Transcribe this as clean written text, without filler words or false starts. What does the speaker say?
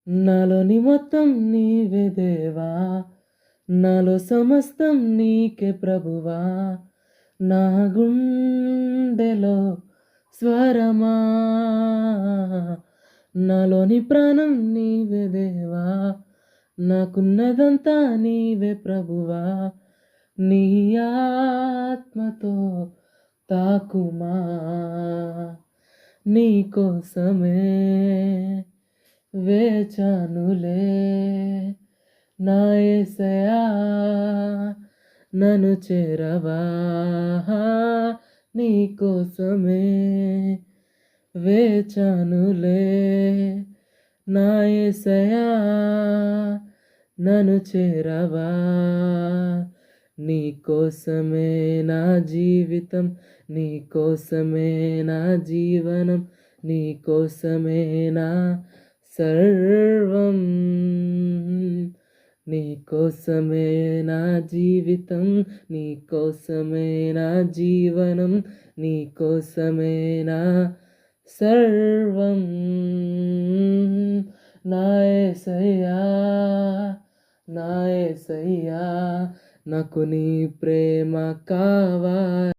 నాలోని మొత్తం నీవే దేవా, నాలో సమస్తం నీకే ప్రభువా. నా గుండెలో స్వరమా, నాలోని ప్రాణం నీవే దేవా, నాకున్నదంతా నీవే ప్రభువా. నీ ఆత్మతో తాకుమా, నీ కోసమే వేచానులే నా యేసయ్యా. నన్ను చేరవా, నీ కోసమే వేచానులే నా యేసయ్యా. నన్ను చేరవా, నీ కోసమే నా జీవితం, నీ కోసమే నా జీవనం, నీ కోసమే నా సర్వం. నీ కోసమే నా జీవితం, నీ కోసమే నా జీవనం, నీ కోసమే నా సర్వం. నా యేసయ్యా, నా యేసయ్యా, నాకు నీ ప్రేమ కావాలి.